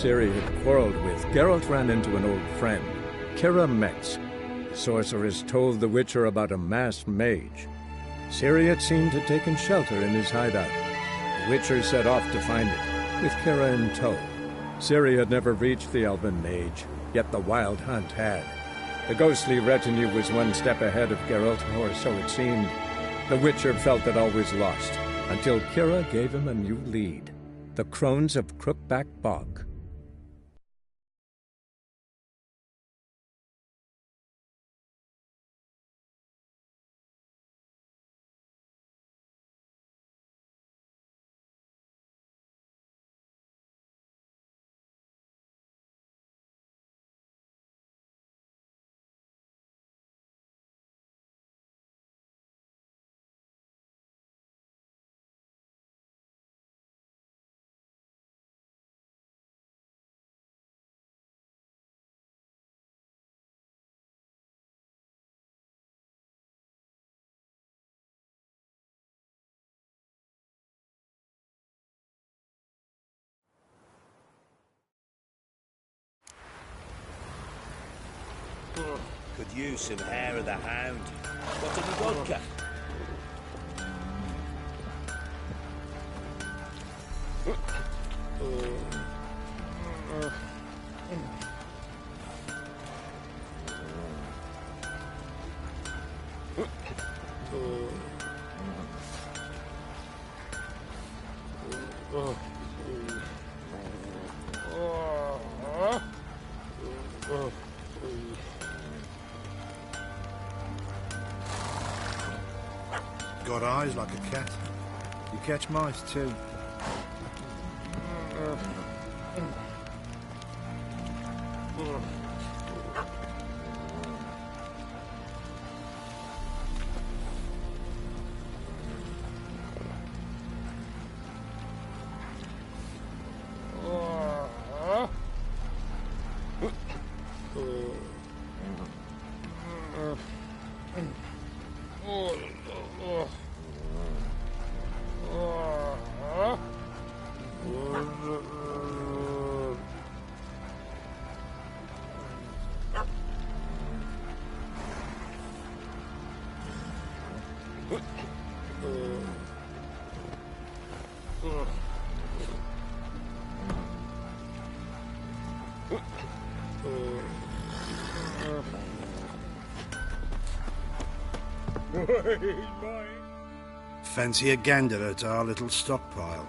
Ciri had quarreled with, Geralt ran into an old friend, Kira Metz. The sorceress told the Witcher about a masked mage. Ciri had seemed to have taken shelter in his hideout. The Witcher set off to find it, with Kira in tow. Ciri had never reached the elven mage, yet the wild hunt had. The ghostly retinue was one step ahead of Geralt, or so it seemed. The Witcher felt that all was lost, until Kira gave him a new lead. The Crones of Crookback Bog. Could use some hair of the hound. Got any vodka? Got eyes like a cat. You catch mice too. Fancy a gander at our little stockpile.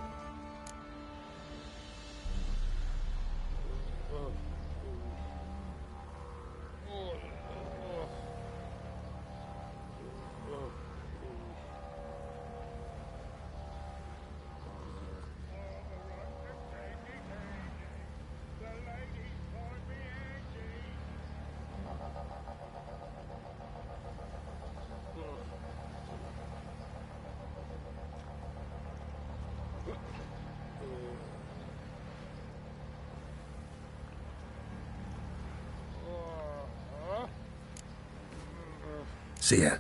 See ya.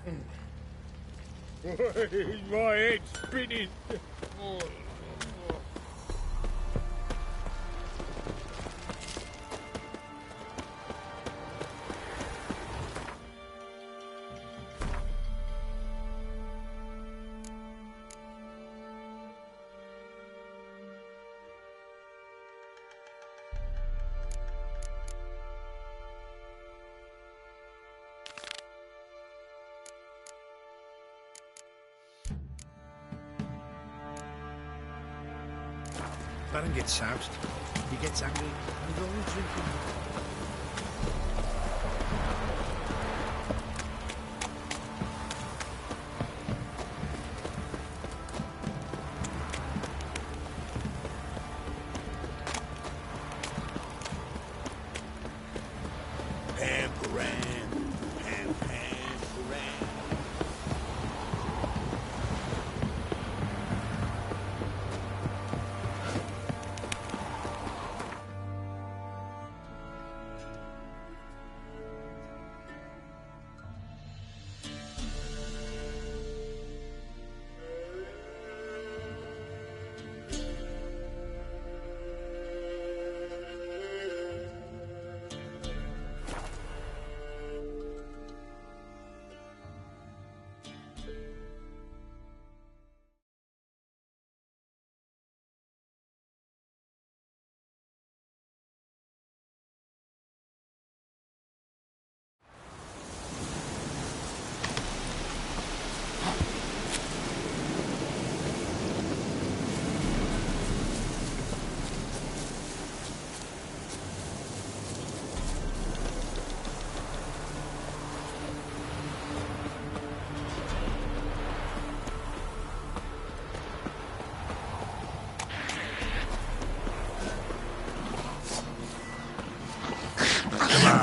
My head's spinning. Baron gets soused. He gets angry. He's always drinking.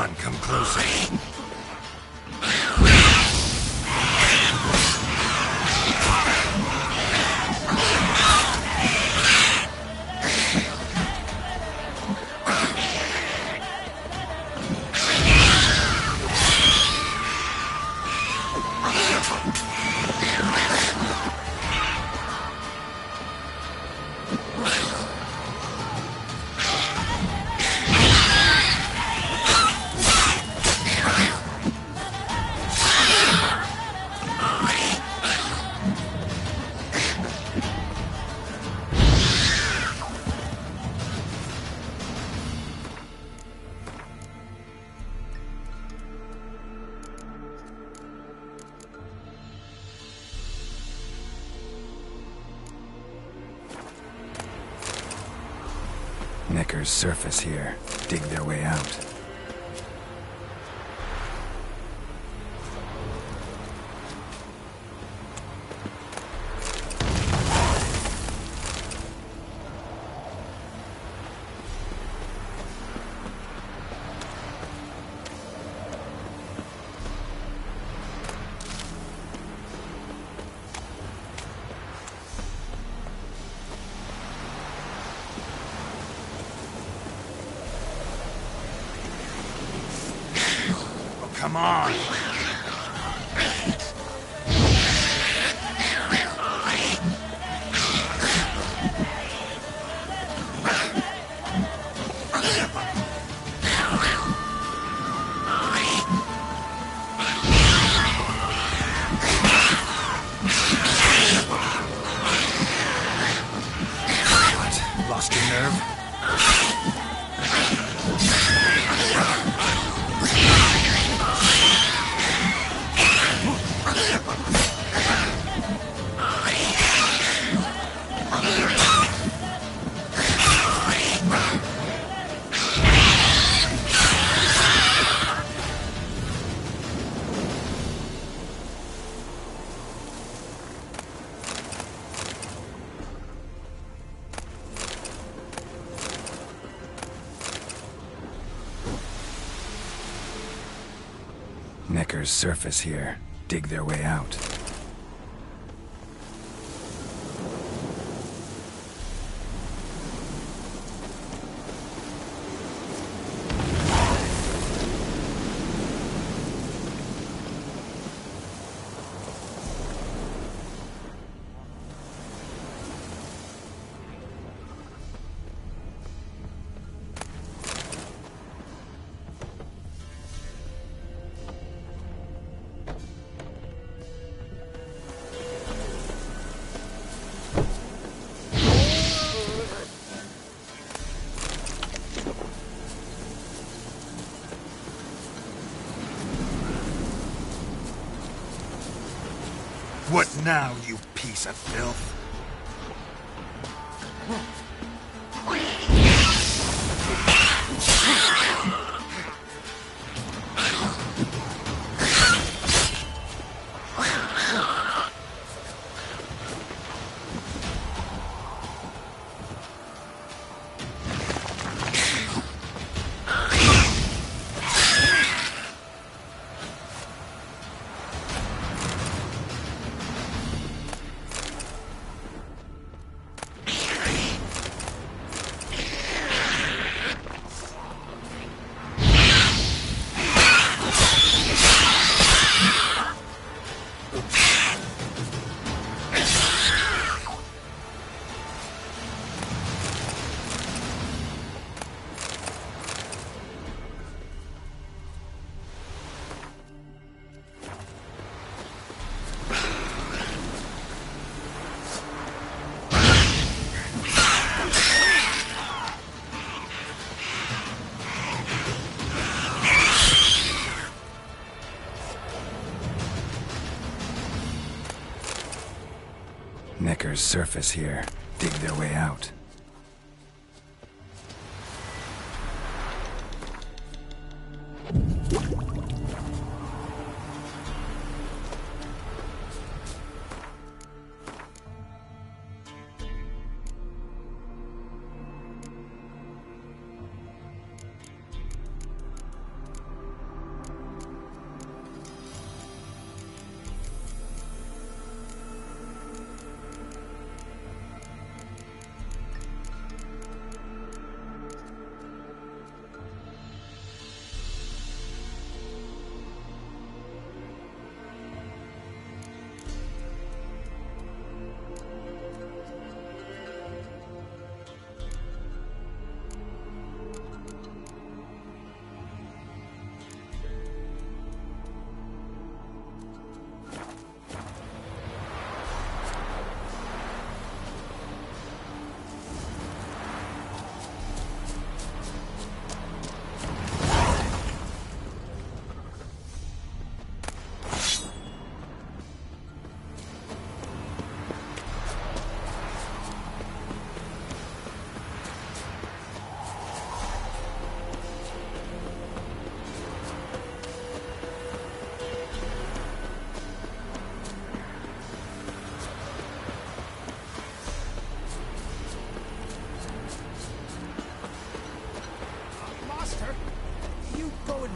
on, come closer. Knickers surface here, dig their way out. Come on! What? Lost your nerve? Knickers surface here, dig their way out. What now, you piece of filth? Knickers surface here, dig their way out.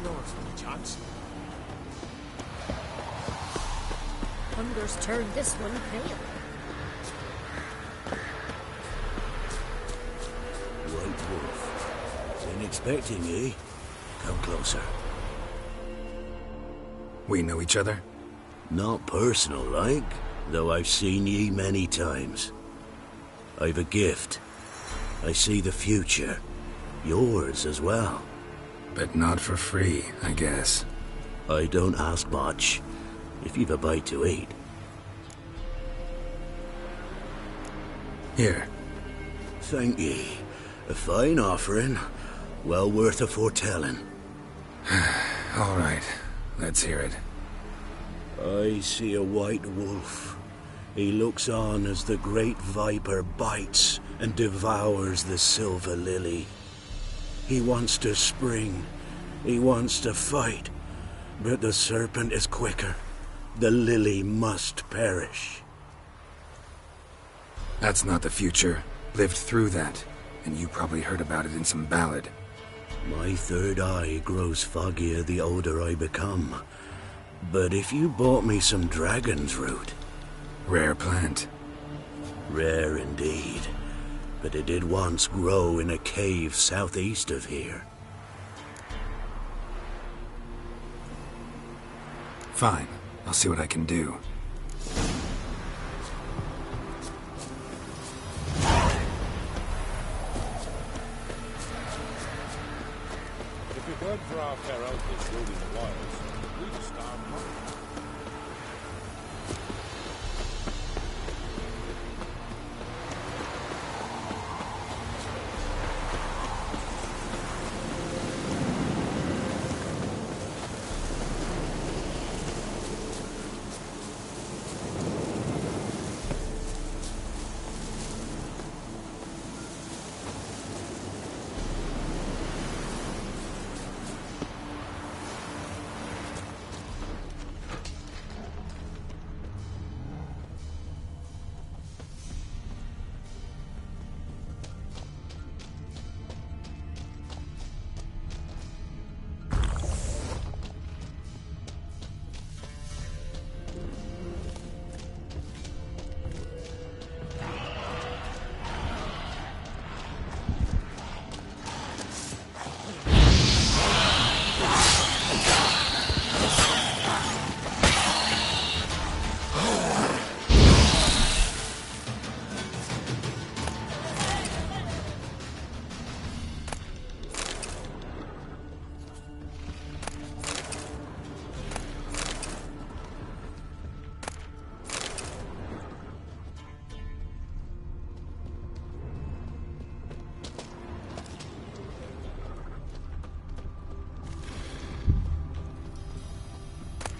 yours for the chance. Hunger's turned this one pale. White wolf. Been expecting ye. Come closer. We know each other? Not personal like, though I've seen ye many times. I've a gift. I see the future. Yours as well. But not for free, I guess. I don't ask much, if you've a bite to eat. Here. Thank ye. A fine offering, well worth a foretelling. All right, let's hear it. I see a white wolf. He looks on as the great viper bites and devours the silver lily. He wants to spring. He wants to fight. But the serpent is quicker. The lily must perish. That's not the future. Lived through that, and you probably heard about it in some ballad. My third eye grows foggier the older I become. But if you bought me some dragon's root... Rare plant. Rare indeed. But it did once grow in a cave southeast of here. Fine. I'll see what I can do. If it weren't for our fair uncles ruling the wilds, we'd have starved hungry.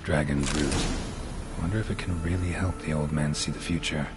Dragon's root. Wonder if it can really help the old man see the future.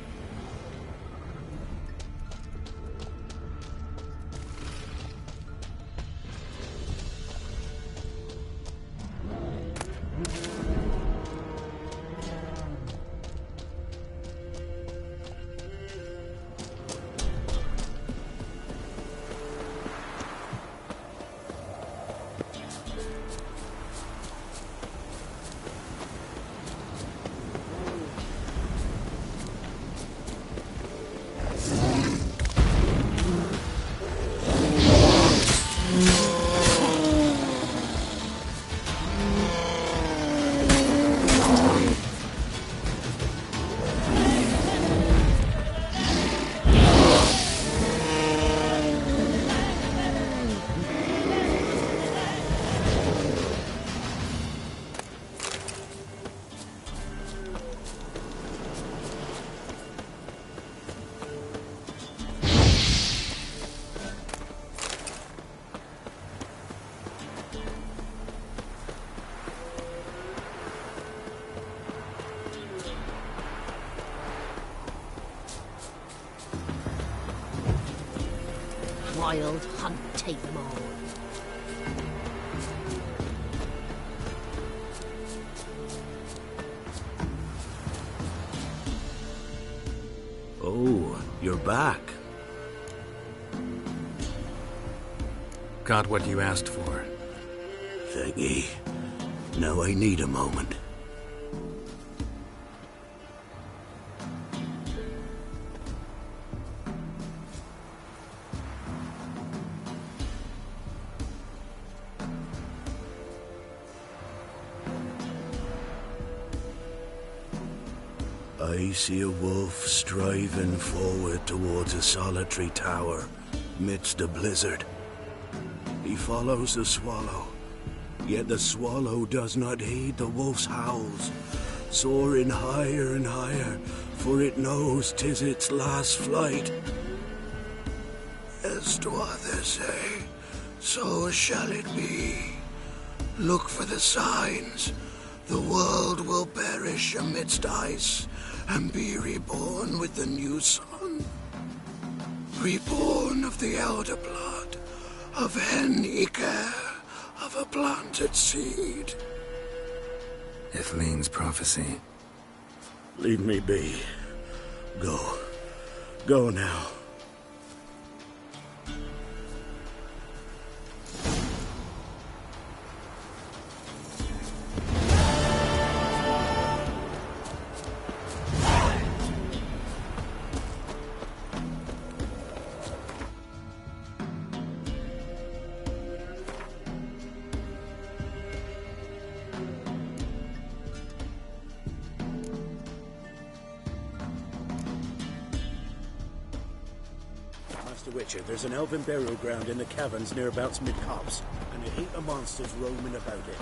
Wild hunt, take them all. Oh, you're back. Got what you asked for. thingy. Now I need a moment. I see a wolf striving forward towards a solitary tower midst a blizzard. He follows the swallow, yet the swallow does not heed the wolf's howls, soaring higher and higher, for it knows 'tis its last flight. As to others say, so shall it be. Look for the signs. The world will perish amidst ice and be reborn with the new sun. Reborn of the elder blood, of Hen-Iker, of a planted seed. Ethleen's prophecy. Leave me be. Go. Go now. Witcher, there's an elven burial ground in the caverns nearabouts mid-copse, and a heap of monsters roaming about it.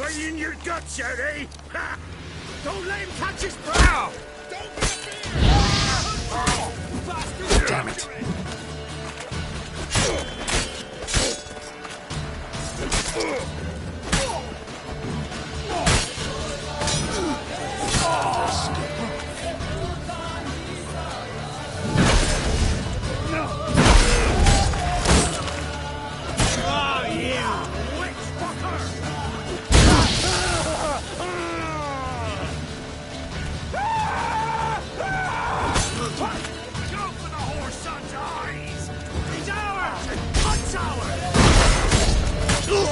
Right in your guts, Eddie! Ha! Don't let him catch his brow! Don't be a Damn it!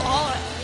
Oh!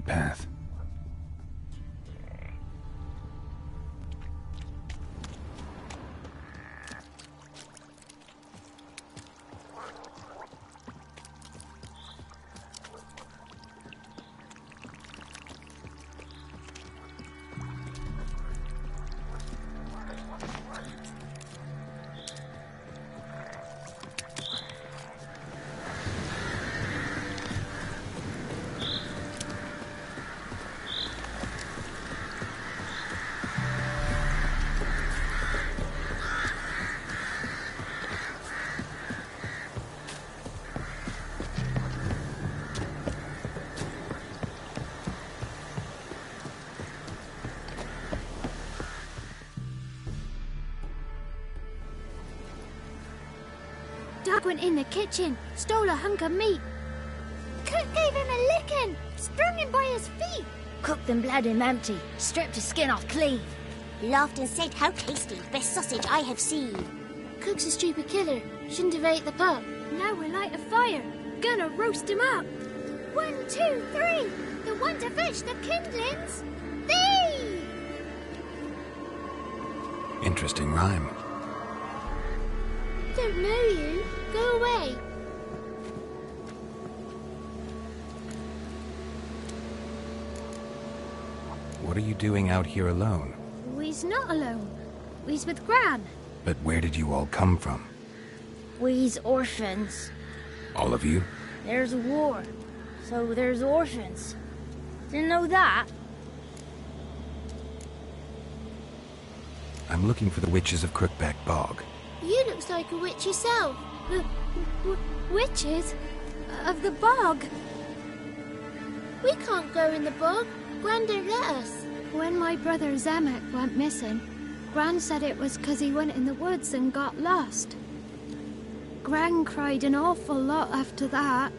right path. Dad went in the kitchen, stole a hunk of meat. Cook gave him a licking, sprung him by his feet. Cooked and bled him empty, stripped his skin off clean. Laughed and said, "How tasty, best sausage I have seen." Cook's a stupid killer, shouldn't have ate the pup. Now we'll light a fire, gonna roast him up. 1, 2, 3, the one to fetch the kindlings. Thee! Interesting rhyme. Don't know you. Go away. What are you doing out here alone? We's not alone. We's with Gran. But where did you all come from? We's orphans. All of you? There's a war, so there's orphans. Didn't know that? I'm looking for the witches of Crookback Bog. You looks like a witch yourself. Witches? Of the bog? We can't go in the bog. Gran don't let us. When my brother Zemek went missing, Gran said it was 'cause he went in the woods and got lost. Gran cried an awful lot after that.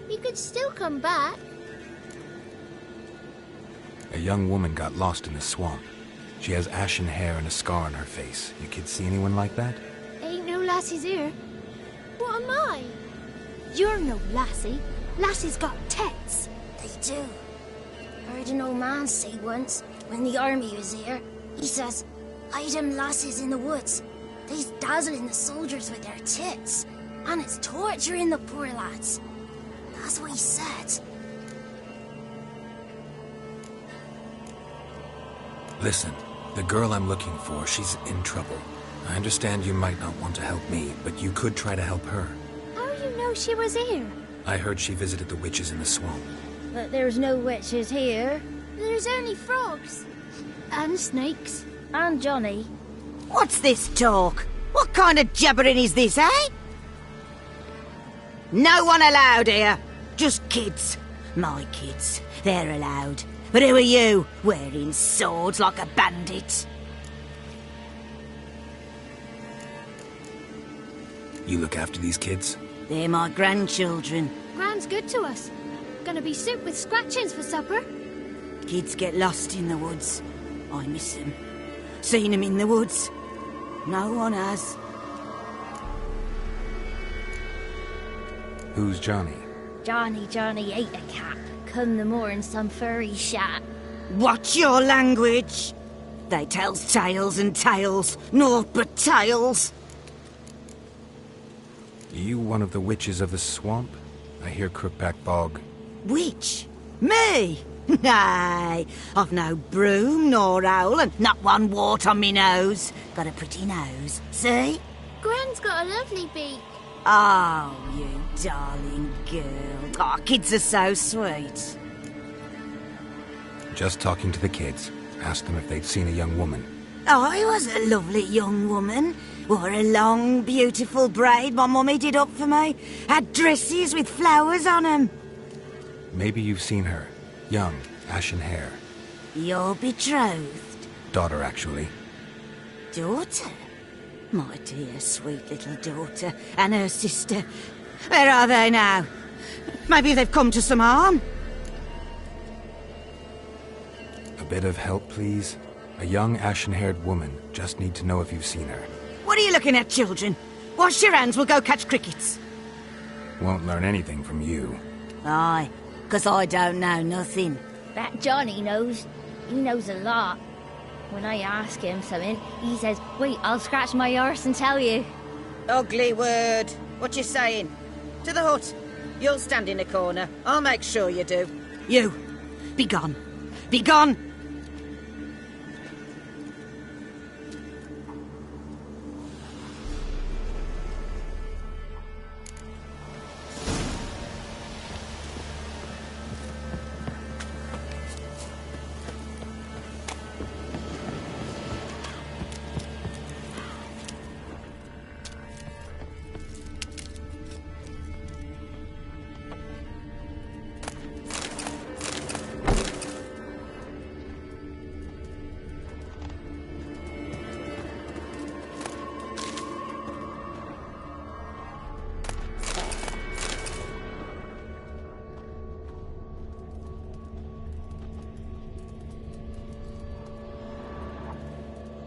He could still come back. A young woman got lost in the swamp. She has ashen hair and a scar on her face. You kids see anyone like that? Ain't no lassies here. What am I? You're no lassie. Lassie's got tits. They do. Heard an old man say once, when the army was here, he says, "Hide them lasses in the woods. They's dazzling the soldiers with their tits, and it's torturing the poor lads." That's what he said. Listen, the girl I'm looking for, she's in trouble. I understand you might not want to help me, but you could try to help her. How you know she was here? I heard she visited the witches in the swamp. But there's no witches here. There's only frogs. And snakes. And Johnny. What's this talk? What kind of jabbering is this, eh? No one allowed here. Just kids. My kids. They're allowed. But who are you, wearing swords like a bandit? You look after these kids? They're my grandchildren. Gran's good to us. Gonna be soup with scratchings for supper. Kids get lost in the woods. I miss them. Seen them in the woods. No one has. Who's Johnny? Johnny ate a cat. Come the more in some furry shat. Watch your language. They tells tales and tales. Naught but tales. You one of the witches of the swamp? I hear Crookback Bog. Witch? Me? Nay, I've no broom nor owl and not one wart on me nose. Got a pretty nose, see? Gran's got a lovely beak. Oh, you darling girl. Oh, kids are so sweet. Just talking to the kids. Asked them if they'd seen a young woman. I was a lovely young woman. Wore a long, beautiful braid my mummy did up for me. Had dresses with flowers on 'em. Maybe you've seen her. Young, ashen hair. You're betrothed? Daughter, actually. Daughter? My dear, sweet little daughter. And her sister. Where are they now? Maybe they've come to some harm? A bit of help, please? A young, ashen-haired woman. Just need to know if you've seen her. What are you looking at, children? Wash your hands, we'll go catch crickets. Won't learn anything from you. Aye, 'cause I don't know nothing. That Johnny knows. He knows a lot. When I ask him something, he says, wait, I'll scratch my arse and tell you. Ugly word. What you saying? To the hut. You'll stand in a corner. I'll make sure you do. You, be gone. Be gone!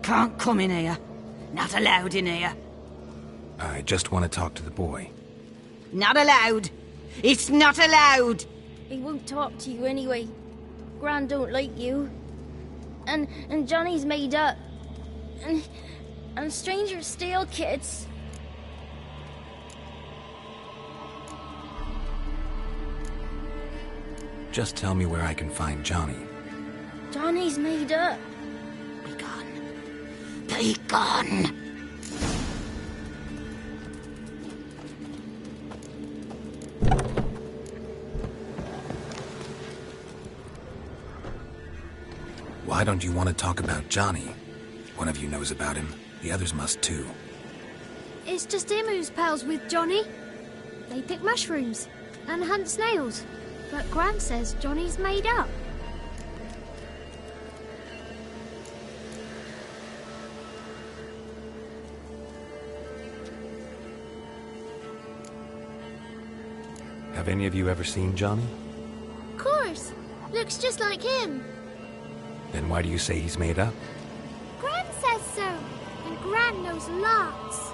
Can't come in here. Not allowed in here. I just want to talk to the boy. Not allowed. It's not allowed. He won't talk to you anyway. Gran don't like you. And Johnny's made up. And strangers steal kids. Just tell me where I can find Johnny. Johnny's made up. Be gone. Be gone. Why don't you want to talk about Johnny? One of you knows about him. The others must too. It's just him who's pals with Johnny. They pick mushrooms and hunt snails. But Gran says Johnny's made up. Have any of you ever seen Johnny? Of course. Looks just like him. Then why do you say he's made up? Gran says so. And Gran knows lots.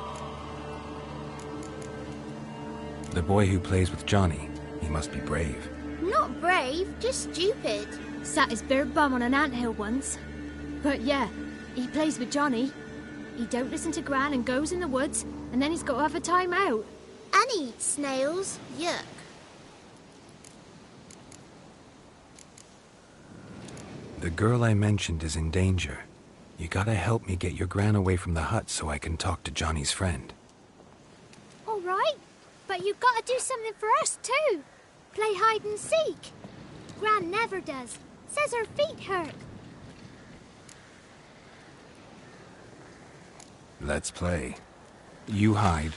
The boy who plays with Johnny, he must be brave. Not brave, just stupid. Sat his bare bum on an anthill once. But yeah, he plays with Johnny. He don't listen to Gran and goes in the woods, and then he's got to have a time out. And he eats snails. Yuck. The girl I mentioned is in danger. You gotta help me get your Gran away from the hut so I can talk to Johnny's friend. All right, but you've got to do something for us too. Play hide and seek. Gran never does. Says her feet hurt. Let's play. You hide,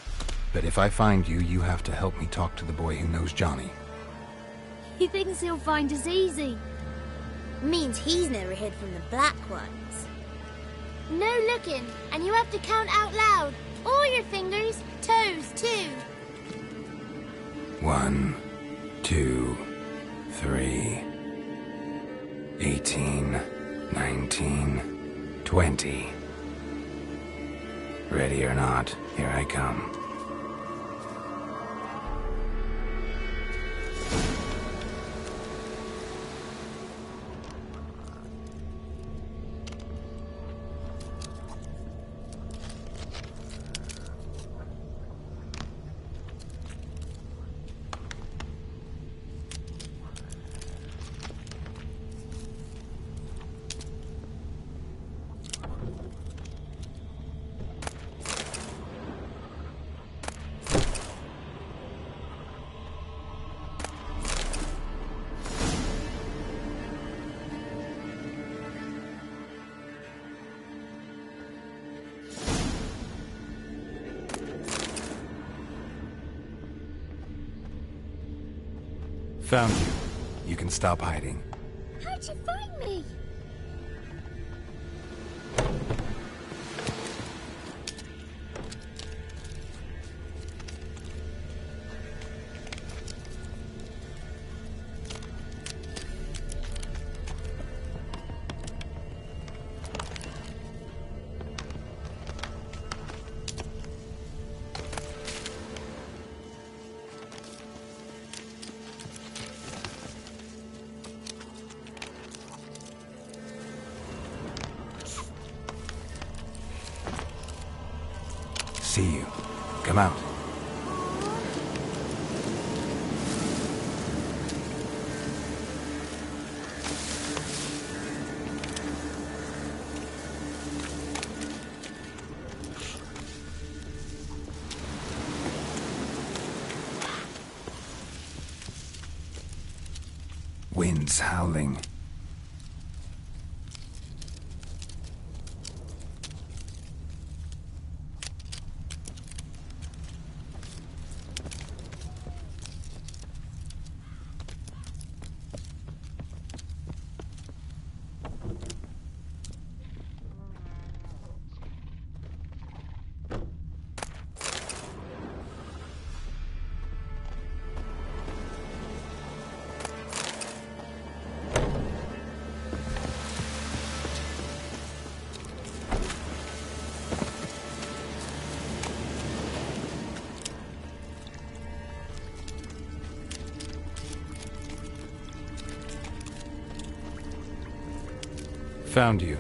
but if I find you, you have to help me talk to the boy who knows Johnny. He thinks he'll find us easy. Means he's never hid from the black ones. No looking, and you have to count out loud. All your fingers, toes too. 1, 2, 3, 18, 19, 20. Ready or not, here I come. Found you. You can stop hiding. How'd you find me? see you. Come out. Winds howling. Found you.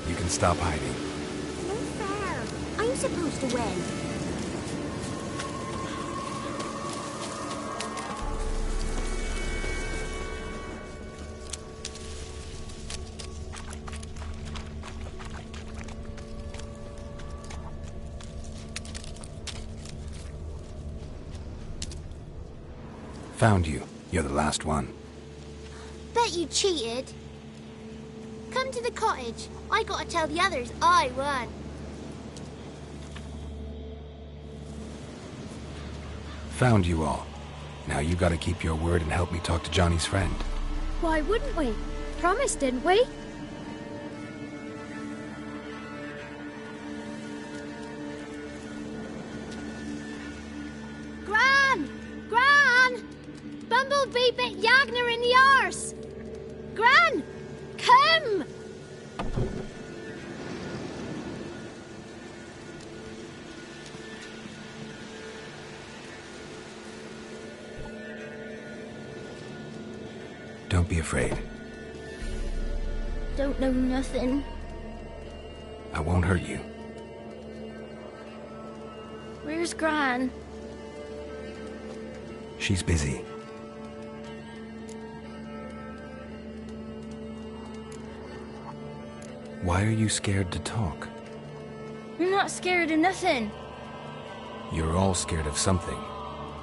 You can stop hiding. No fair. I'm supposed to win. Found you. You're the last one. Bet you cheated. Come to the cottage. I gotta tell the others I won. Found you all. Now you gotta keep your word and help me talk to Johnny's friend. Why wouldn't we? Promised, didn't we? Gran! Gran! Bumblebee bit Yagner in the arse! Gran! Come! Don't be afraid. Don't know nothing. I won't hurt you. Where's Gran? She's busy. Why are you scared to talk? I'm not scared of nothing. You're all scared of something.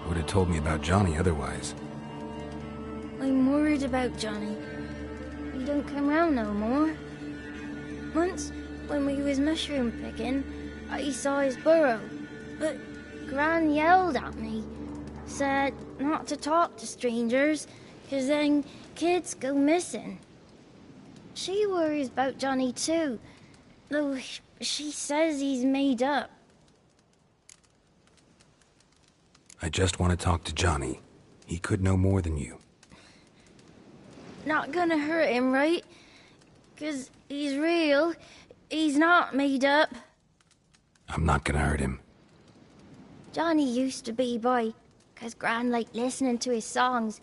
Would have told me about Johnny otherwise. I'm worried about Johnny. He don't come round no more. Once, when we was mushroom picking, I saw his burrow. But Gran yelled at me. Said not to talk to strangers, 'cause then kids go missing. She worries about Johnny too, though she says he's made up. I just want to talk to Johnny. He could know more than you. Not gonna hurt him, right? 'Cause he's real. He's not made up. I'm not gonna hurt him. Johnny used to be boy, 'cause Gran liked listening to his songs.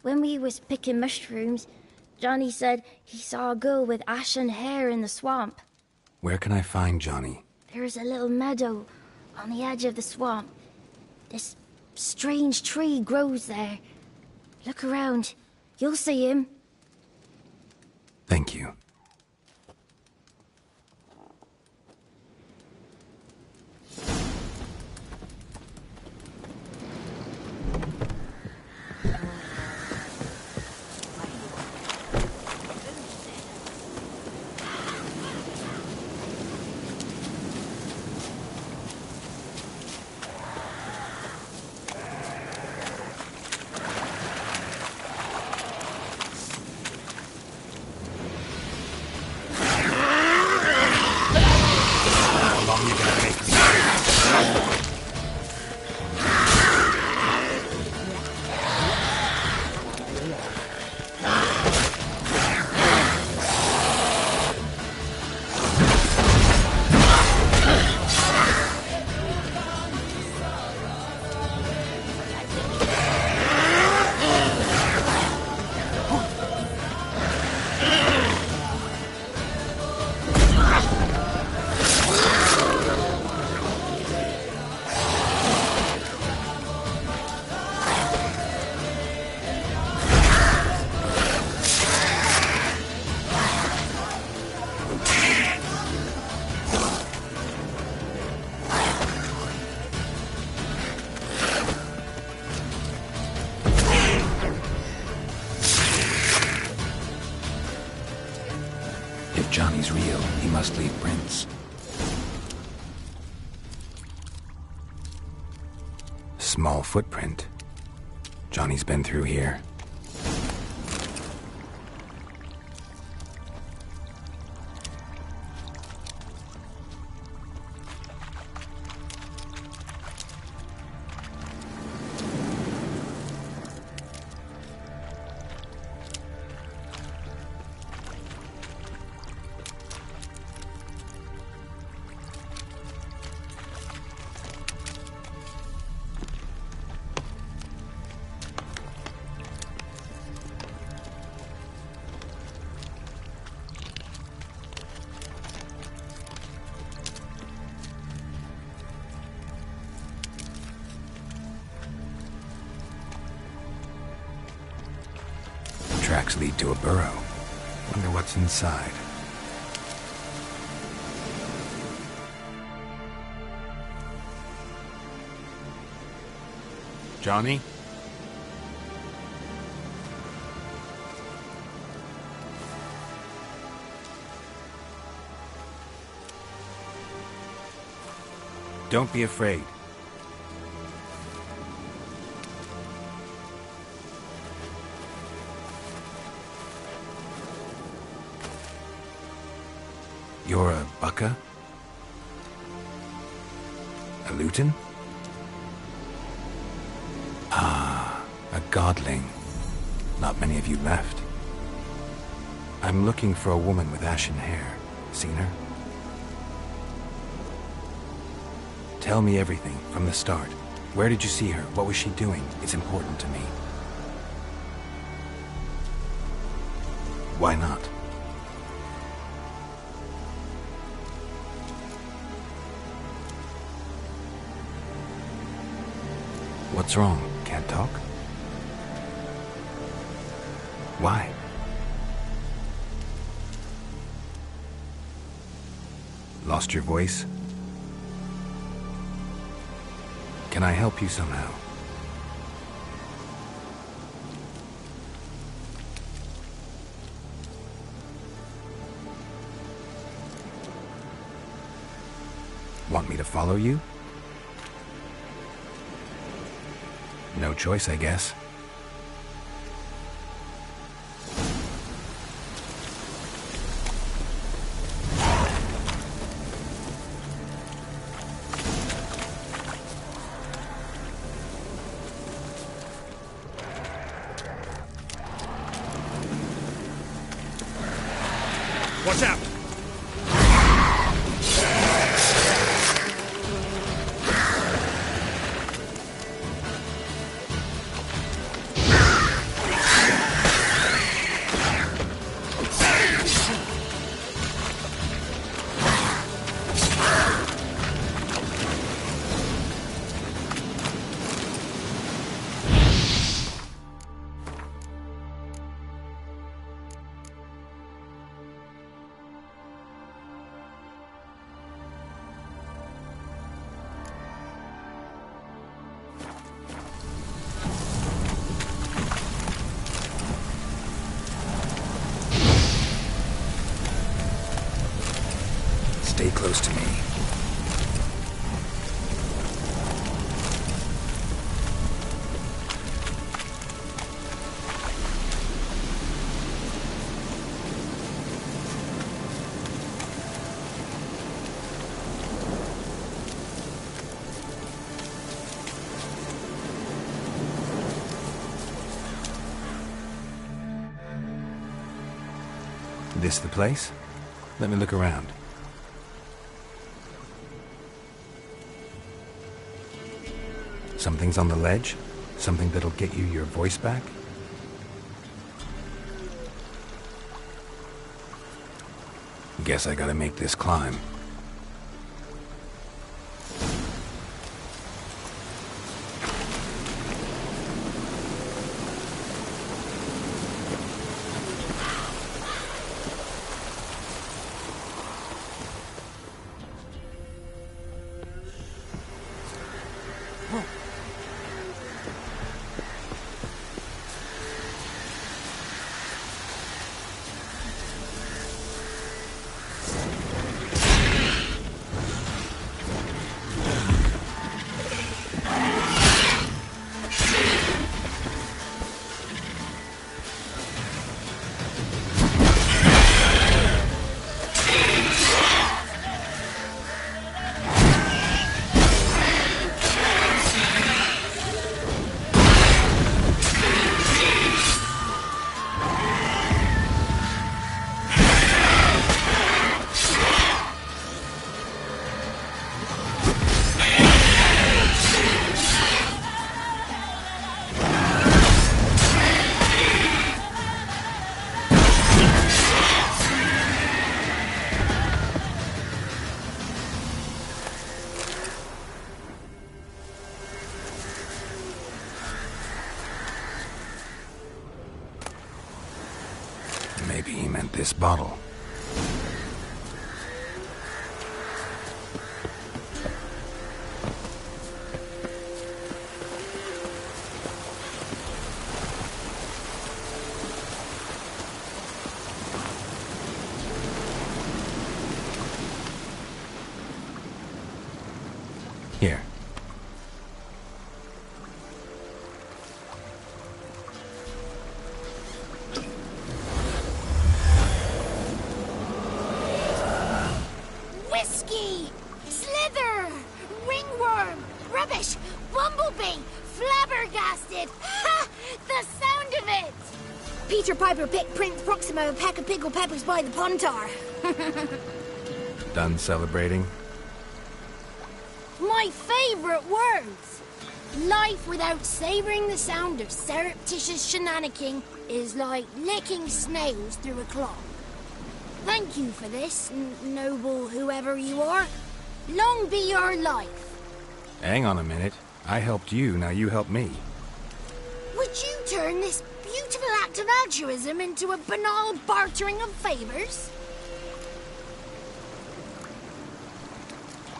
When we was picking mushrooms, Johnny said he saw a girl with ashen hair in the swamp. Where can I find Johnny? There's a little meadow on the edge of the swamp. This strange tree grows there. Look around. You'll see him. Thank you. If Johnny's real, he must leave prints. Small footprint. Johnny's been through here. Tracks lead to a burrow. Wonder what's inside. Johnny? Don't be afraid. You're a bucka? A luton? Ah, a godling. Not many of you left. I'm looking for a woman with ashen hair. Seen her? Tell me everything from the start. Where did you see her? What was she doing? It's important to me. Why not? What's wrong? Can't talk? Why? Lost your voice? Can I help you somehow? Want me to follow you? No choice, I guess. Watch out! Stay close to me. This the place? Let me look around. Something's on the ledge? Something that'll get you your voice back? Guess I gotta make this climb. bottle. Here. Whiskey! Slither! Ringworm! Rubbish! Bumblebee! Flabbergasted! Ha! The sound of it! Peter Piper picked Prince Proximo a peck of pickled peppers by the pontar. Done celebrating? My favourite words! Life without savouring the sound of surreptitious shenanigans is like licking snails through a cloth. Thank you for this, noble whoever you are. Long be your life. Hang on a minute. I helped you, now you help me. Would you turn this beautiful act of altruism into a banal bartering of favours?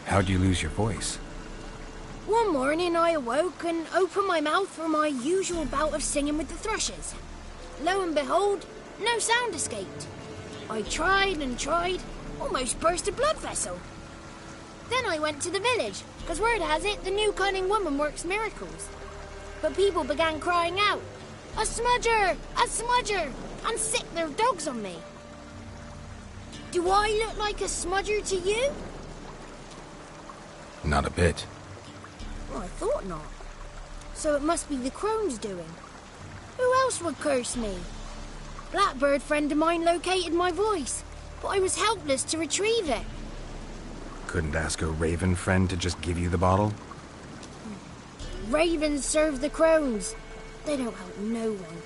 How'd you lose your voice? One morning I awoke and opened my mouth for my usual bout of singing with the thrushes. Lo and behold, no sound escaped. I tried and tried, almost burst a blood vessel. Then I went to the village, because word has it the new cunning woman works miracles. But people began crying out, "A smudger! A smudger!" and sicked their dogs on me. Do I look like a smudger to you? Not a bit. Well, I thought not. So it must be the crone's doing. Who else would curse me? Blackbird friend of mine located my voice, but I was helpless to retrieve it. Couldn't ask a raven friend to just give you the bottle? Ravens serve the crones. They don't help no one.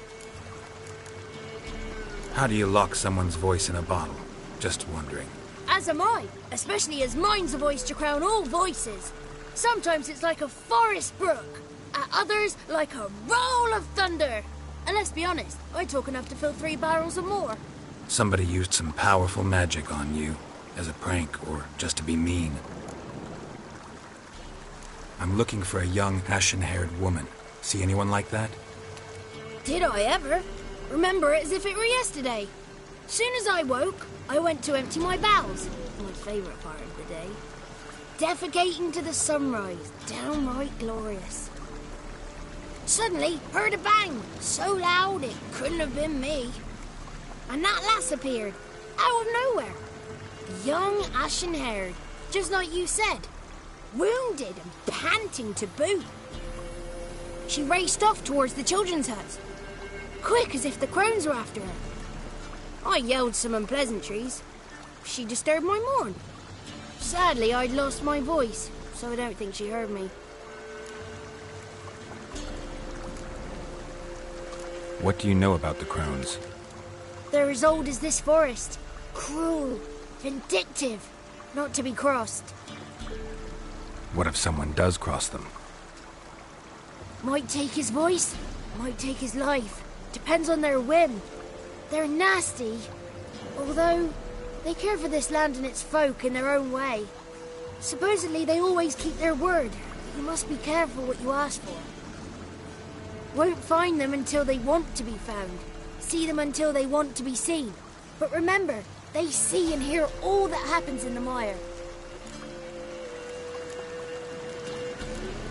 How do you lock someone's voice in a bottle? Just wondering. As am I, especially as mine's a voice to crown all voices. Sometimes it's like a forest brook, at others like a roll of thunder. And let's be honest, I talk enough to fill 3 barrels or more. Somebody used some powerful magic on you, as a prank or just to be mean. I'm looking for a young, ashen-haired woman. See anyone like that? Did I ever? Remember it as if it were yesterday. Soon as I woke, I went to empty my bowels. My favourite part of the day. Defecating to the sunrise. Downright glorious. Suddenly, heard a bang. So loud it couldn't have been me. And that lass appeared. Out of nowhere. Young, ashen-haired. Just like you said. Wounded and panting to boot. She raced off towards the children's hut. Quick as if the crones were after her. I yelled some unpleasantries. She disturbed my morn. Sadly, I'd lost my voice, so I don't think she heard me. What do you know about the crones? They're as old as this forest. Cruel, vindictive, not to be crossed. What if someone does cross them? Might take his voice, might take his life. Depends on their whim. They're nasty, although they care for this land and its folk in their own way. Supposedly they always keep their word. You must be careful what you ask for. Won't find them until they want to be found. See them until they want to be seen. But remember, they see and hear all that happens in the mire.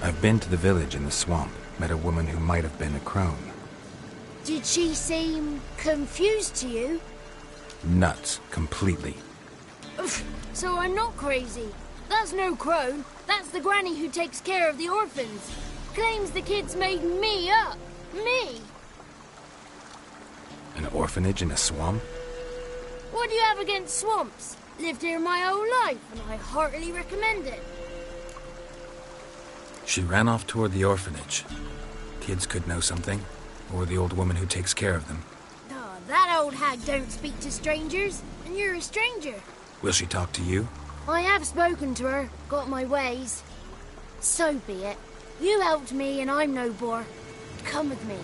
I've been to the village in the swamp, met a woman who might have been a crone. Did she seem confused to you? Nuts, completely. So I'm not crazy. That's no crone. That's the granny who takes care of the orphans. Claims the kids made me up. Me! An orphanage in a swamp? What do you have against swamps? Lived here my whole life, and I heartily recommend it. She ran off toward the orphanage. Kids could know something, or the old woman who takes care of them. Oh, that old hag don't speak to strangers, and you're a stranger. Will she talk to you? I have spoken to her, got my ways. So be it. You helped me, and I'm no bore. Come with me.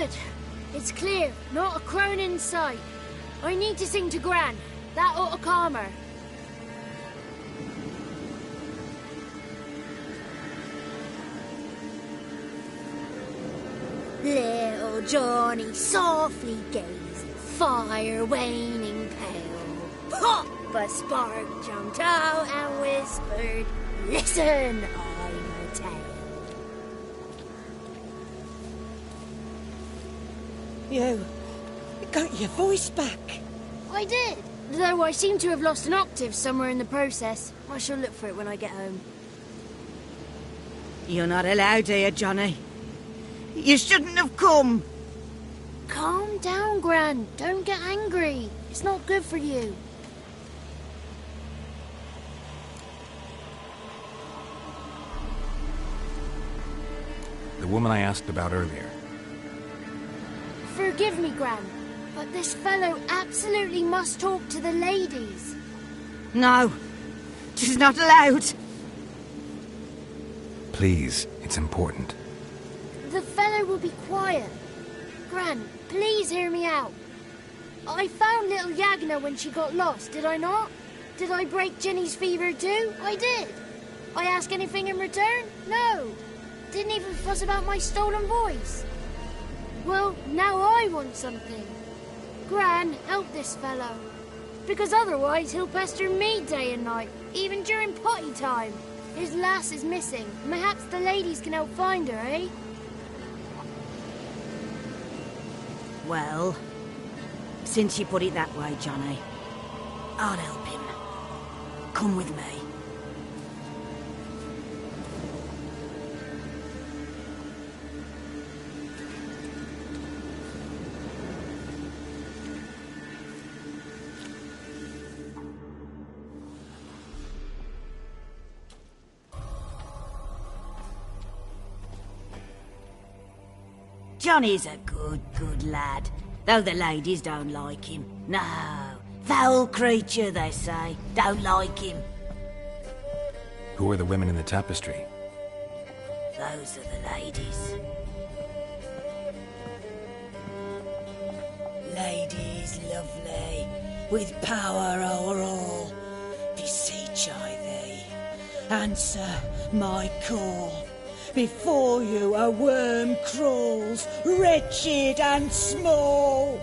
Good. It's clear. Not a crone in sight. I need to sing to Gran. That ought to calm her. Little Johnny softly gazed, fire waning pale. Pop! A spark jumped out and whispered, "Listen, I'm a tale." You got your voice back. I did. Though I seem to have lost an octave somewhere in the process. I shall look for it when I get home. You're not allowed here, Johnny. You shouldn't have come. Calm down, Gran. Don't get angry. It's not good for you. The woman I asked about earlier. Forgive me, Gran, but this fellow absolutely must talk to the ladies. No, she's not allowed. Please, it's important. The fellow will be quiet. Gran, please hear me out. I found little Yagna when she got lost, did I not? Did I break Jenny's fever too? I did. I ask anything in return? No. Didn't even fuss about my stolen voice. Well, now I want something. Gran, help this fellow. Because otherwise he'll pester me day and night, even during potty time. His lass is missing. Perhaps the ladies can help find her, eh? Well, since you put it that way, Johnny, I'll help him. Come with me. Johnny's a good lad, though the ladies don't like him. No, foul creature, they say. Don't like him. Who are the women in the tapestry? Those are the ladies. Ladies lovely, with power o'er all, beseech I thee, answer my call. Before you a worm crawls, wretched and small.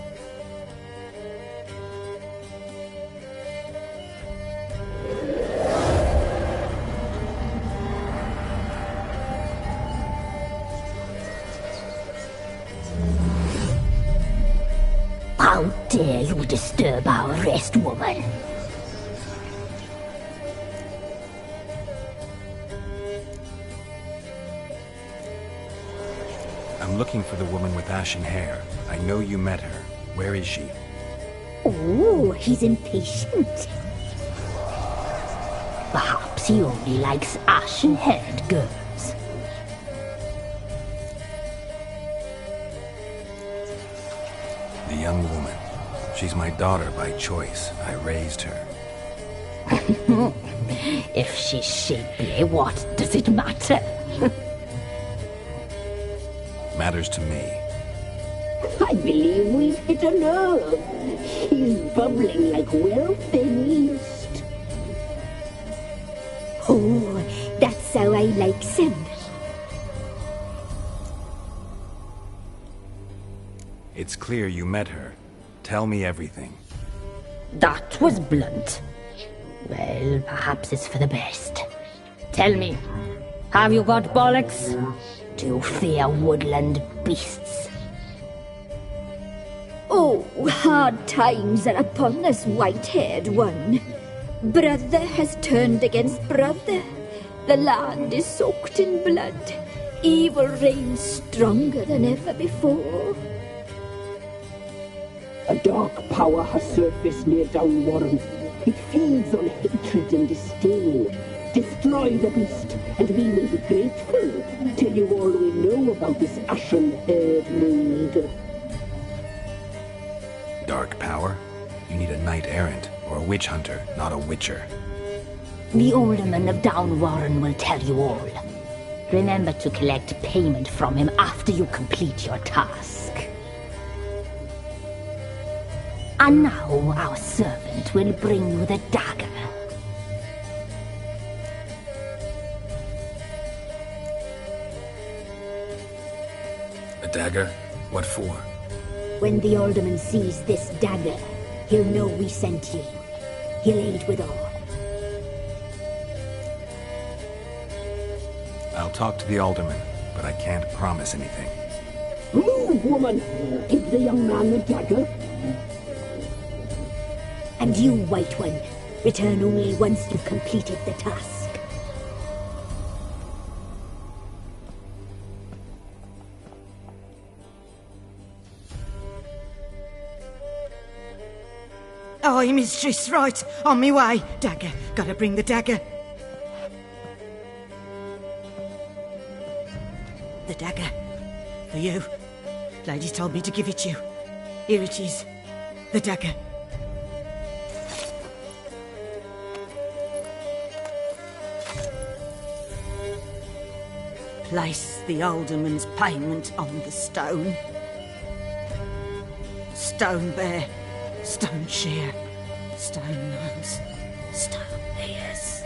How dare you disturb our rest, woman? I'm looking for the woman with ashen hair. I know you met her. Where is she? Oh, he's impatient. Perhaps he only likes ashen-haired girls. The young woman. She's my daughter by choice. I raised her. If she's shapely, what does it matter? Matters to me. I believe we've hit a nerve. He's bubbling like well-fed yeast. Oh, that's how I like him. It's clear you met her. Tell me everything. That was blunt. Well, perhaps it's for the best. Tell me, have you got bollocks? Do you fear woodland beasts? Oh, hard times are upon us, white-haired one. Brother has turned against brother. The land is soaked in blood. Evil reigns stronger than ever before. A dark power has surfaced near Downwarren. It feeds on hatred and disdain. Destroy the beast, and we will be grateful. Tell you all we know about this ashen-haired maid. Dark power? You need a knight-errant, or a witch-hunter, not a witcher. The alderman of Downwarren will tell you all. Remember to collect payment from him after you complete your task. And now our servant will bring you the dagger. A dagger? What for? When the alderman sees this dagger, he'll know we sent you. He'll aid with all. I'll talk to the alderman, but I can't promise anything. Move, woman! Give the young man the dagger. And you, White One, return only once you've completed the task. Aye, mistress, right. On me way. Dagger. Gotta bring the dagger. The dagger. For you. Lady told me to give it you. Here it is. The dagger. Place the alderman's payment on the stone. Stone bear. Stone shear, stone nose, stone ears.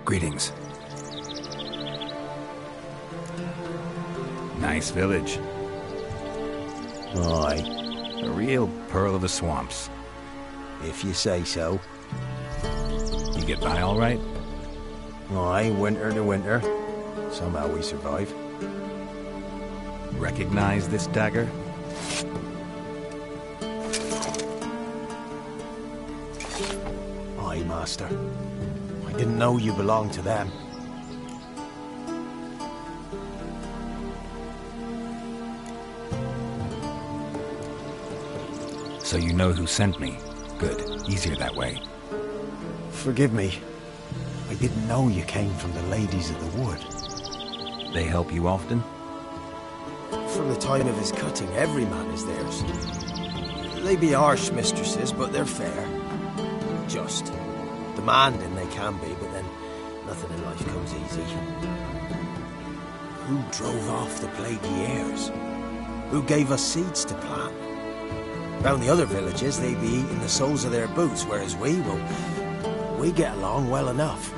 Greetings. Nice village. Aye. A real pearl of the swamps. If you say so. You get by all right? Aye, winter to winter. Somehow we survive. Recognize this dagger? Aye, master. I didn't know you belonged to them. So you know who sent me. Good. Easier that way. Forgive me. I didn't know you came from the Ladies of the Wood. They help you often? From the time of his cutting, every man is theirs. They be harsh mistresses, but they're fair. Just. Demanding they can be, but then nothing in life comes easy. Who drove off the plaguey heirs? Who gave us seeds to plant? Round the other villages, they'd be eating the soles of their boots, whereas we get along well enough.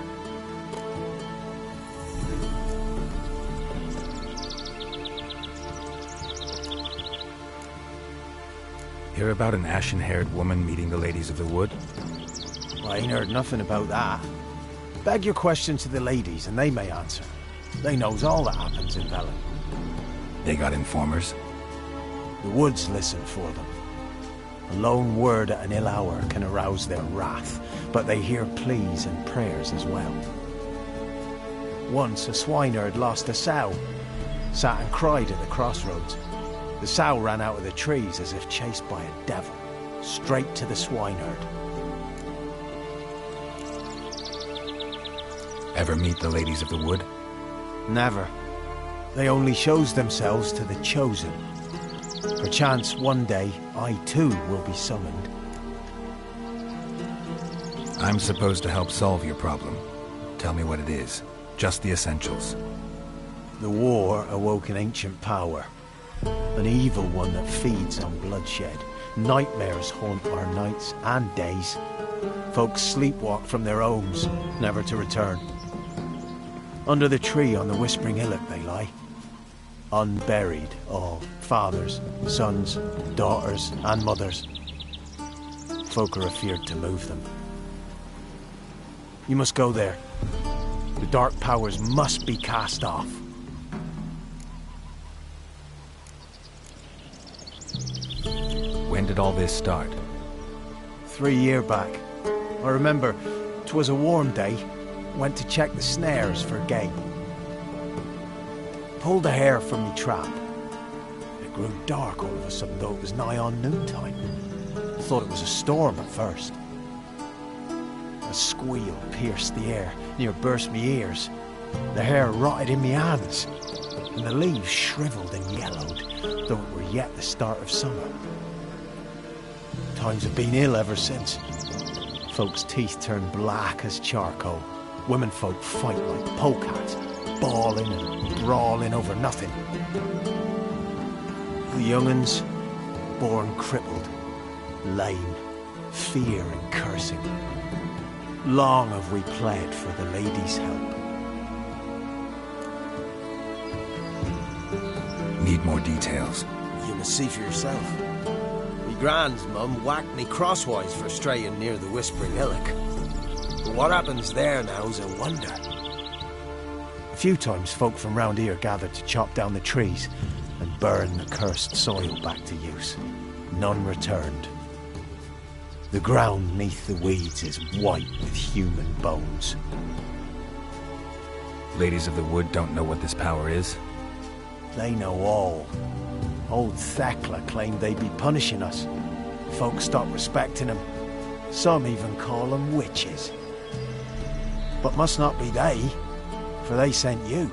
Hear about an ashen-haired woman meeting the ladies of the wood? Well, I ain't heard nothing about that. Beg your question to the ladies, and they may answer. They knows all that happens in Velen. They got informers? The woods listen for them. A lone word at an ill hour can arouse their wrath, but they hear pleas and prayers as well. Once a swineherd lost a sow, sat and cried at the crossroads. The sow ran out of the trees as if chased by a devil, straight to the swineherd. Ever meet the ladies of the wood? Never. They only shows themselves to the chosen. Perchance one day, I too will be summoned. I'm supposed to help solve your problem. Tell me what it is. Just the essentials. The war awoke an ancient power. An evil one that feeds on bloodshed. Nightmares haunt our nights and days. Folks sleepwalk from their homes, never to return. Under the tree on the Whispering Hillock they lie. Unburied, all. Fathers, sons, daughters, and mothers. Folk are afeard to move them. You must go there. The dark powers must be cast off. When did all this start? 3 years back. I remember 'twas a warm day. Went to check the snares for game. Pulled the hare from me trap. It grew dark all of a sudden, though it was nigh on noontime. Thought it was a storm at first. A squeal pierced the air, near burst me ears. The hare rotted in me hands, and the leaves shriveled and yellowed, though it were yet the start of summer. Times have been ill ever since. Folks' teeth turned black as charcoal. Women folk fight like polecats, bawling and brawling over nothing. The young'uns, born crippled, lame, fear and cursing. Long have we pled for the ladies' help. Need more details. You must see for yourself. Me grand's mum whacked me crosswise for straying near the Whispering Hillock. But what happens there now's a wonder. A few times folk from round here gathered to chop down the trees and burn the cursed soil back to use. None returned. The ground neath the weeds is white with human bones. Ladies of the wood don't know what this power is? They know all. Old Thekla claimed they'd be punishing us. Folk stopped respecting them. Some even call them witches. But must not be they, for they sent you.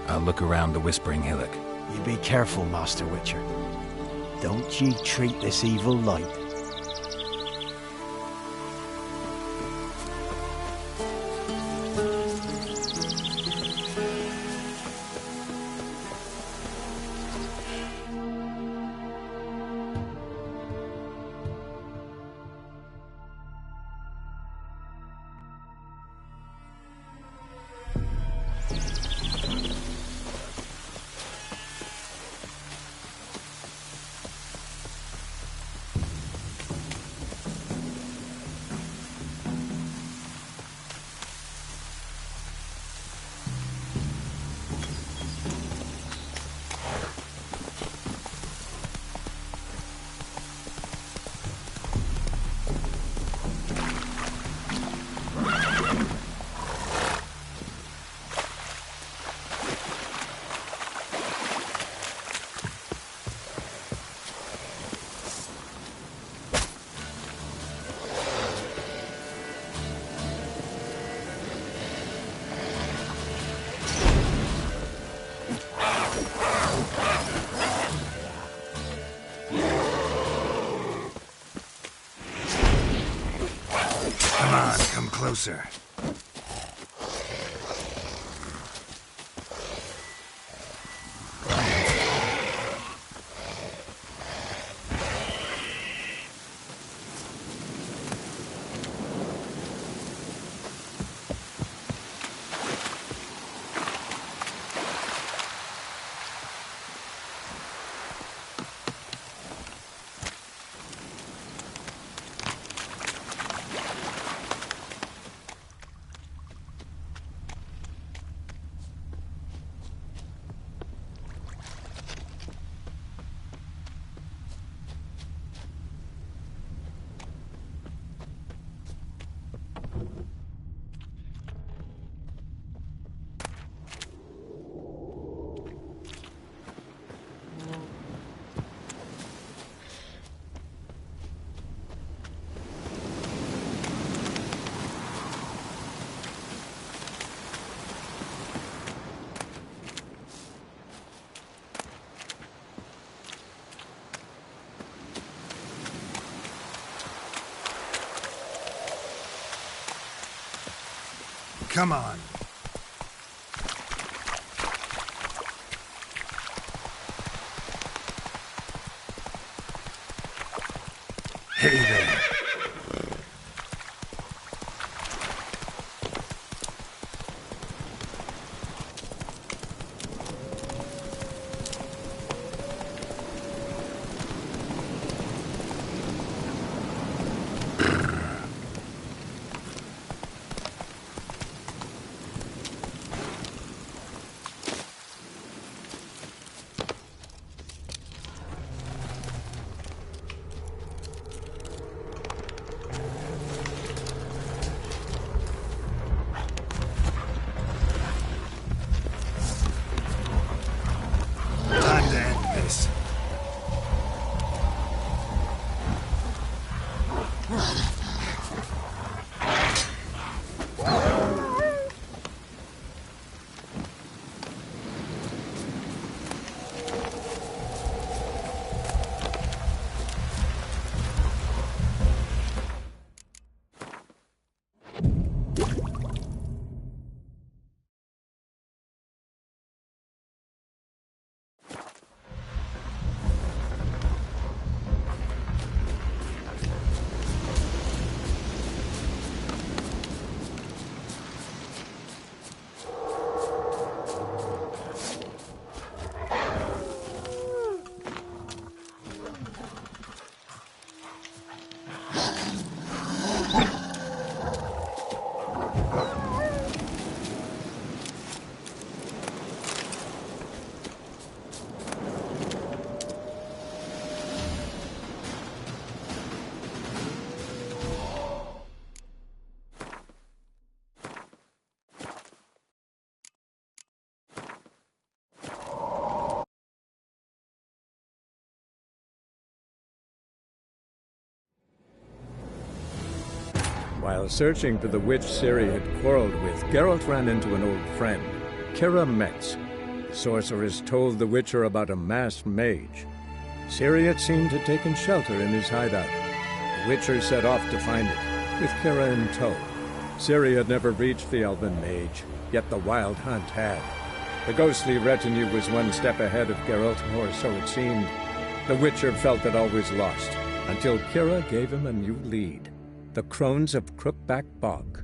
I'll look around the Whispering Hillock. You be careful, Master Witcher. Don't ye treat this evil light. closer. Come on. Hey there. While searching for the witch Ciri had quarreled with, Geralt ran into an old friend, Kira Metz. The sorceress told the Witcher about a masked mage. Ciri had seemed to have taken shelter in his hideout. The Witcher set off to find it, with Kira in tow. Ciri had never reached the elven mage, yet the wild hunt had. The ghostly retinue was one step ahead of Geralt, or so it seemed. The Witcher felt that all was lost, until Kira gave him a new lead. The Crones of Crookback Bog.